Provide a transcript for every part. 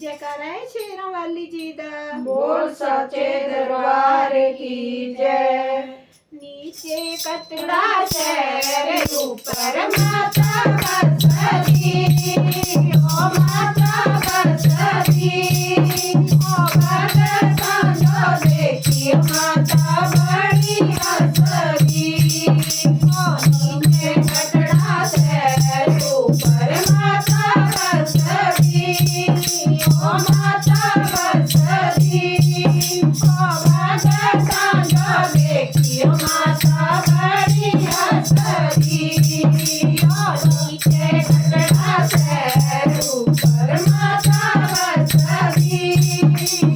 जयकारा है शेरों वाली जी दा। बोल सचे दरबार की जय। नीचे कटड़ा शहर ऊपर माता बसती, ओ माता बसती, ओ भगतां जो देखी माता बड़ी हंसती। ओ नीचे कटड़ा शहर ऊपर माता बसती, ओ माता बसती, ओ भगतां जो देखी माता बड़ी हंसती। ओ नीचे कटड़ा शहर ऊपर माता बसती,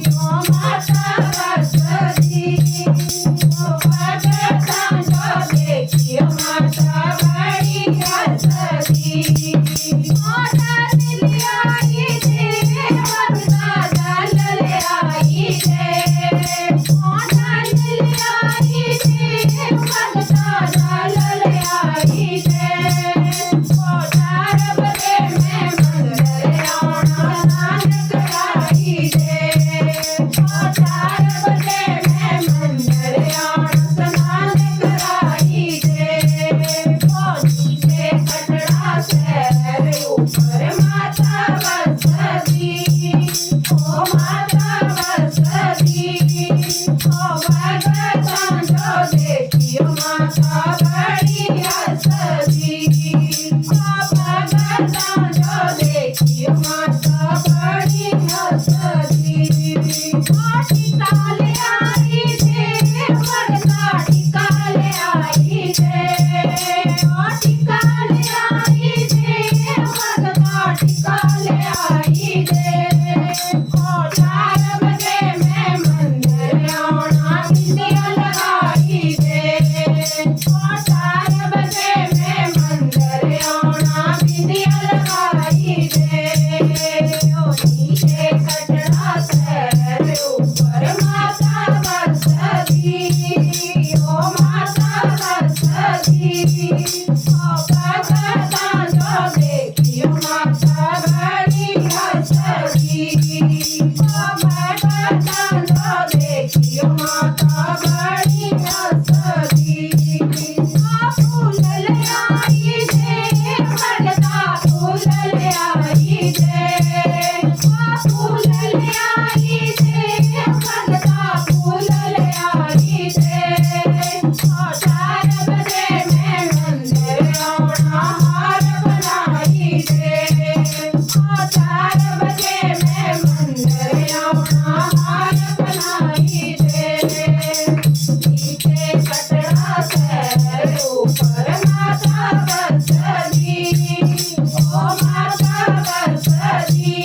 ओ माता बसती, ओ भगतां जो देखी माता बड़ी हंसती। ओ दल ले आई रे भगता दल ले आई रे, ओ दल ले आई रे भगता दल ले आई रे। ओ 4 बजे मैं मंदिर आना नानक आई रे, ओ 4 बजे मैं मंदिर आना नानक आई रे। ओ नीचे कटड़ा शहर ऊपर माता बसती, ओ माता बसती, ओ भगतां जो देखी माता बड़ी हंसती। ओ भगतां जो देखी माता बड़ी हंसती। ओ टीका ले आई रे भगता टीका ले आई रे, ओ टीका ले आई रे भगता टीका ले आई रे। ओ 4 बजे मैं मंदिर आना बिंदिया लगाई रे, ओ 4 बजे मैं मंदिर आना बिंदिया लगाई रे। ओ नीचे कटड़ा शहर ऊपर माता बसती, ओ माता बसती, ओ भगतां जो देखी माता बड़ी हंसती। ओ भगतां जो देखी माता बड़ी हंसती। ओ फूल ले आई रे भगता फूल ले आई रे, ओ फूल ले आई रे भगता फूल ले आई रे। ओ 4 बजे मैं मंदिर आना हार बनाई रे, ओ 4 बजे मैं मंदिर आना हार बनाई रे। नीचे कटड़ा शहर ऊपर माता बसती, ओ माता बसती,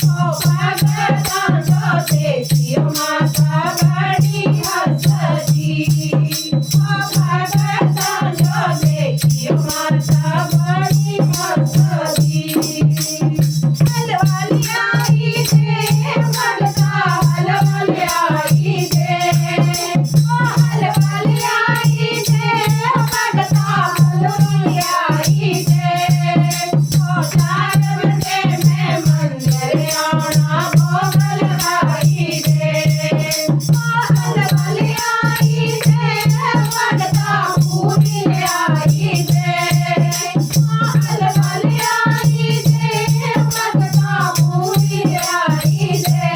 ओ भगतां जो देखी माता बड़ी हंसती। ओ भगतां जो देखी माता बड़ी हंसती। हलवाली आई रे भगता हलवाली आई रे, ओ हलवाली आई रे भगता हलवाली आई रे। ओ 4 बजे मैं मंदिर आना भोग लगाई रे, ओ हलवाली आई रे भगता पूरी आई रे, ओ हलवाली आई रे भगता पूरी आई रे।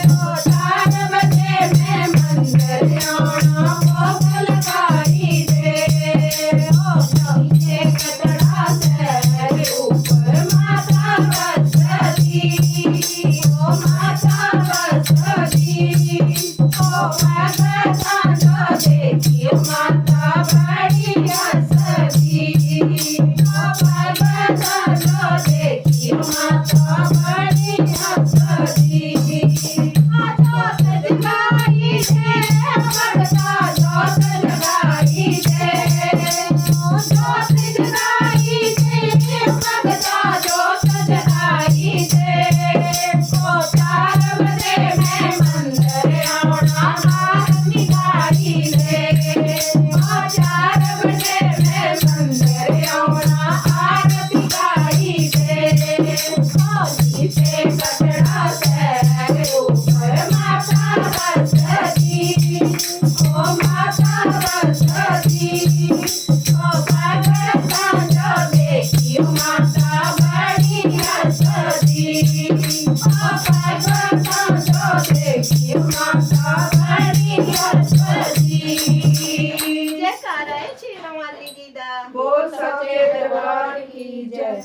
ओ 4 बजे मैं मंदिर आना भोग लगाई रे। ओ नीचे कटड़ा शहर ऊपर माता बसती, ओ माता बसती, ओ भगतां जो देखी माता बड़ी हंसती। ओ भगतां जो देखी माता बड़ी हंसती। ओ जोत जगाई रे भगता जोत लगाई रे, ओ जोत जगाई रे भगता जोत जगाई रे। ओ 4 बजे मैं मंदिर आना आरती गाई रे, ओ 4 बजे मैं मंदिर आना आरती गाई रे। ओ की जय।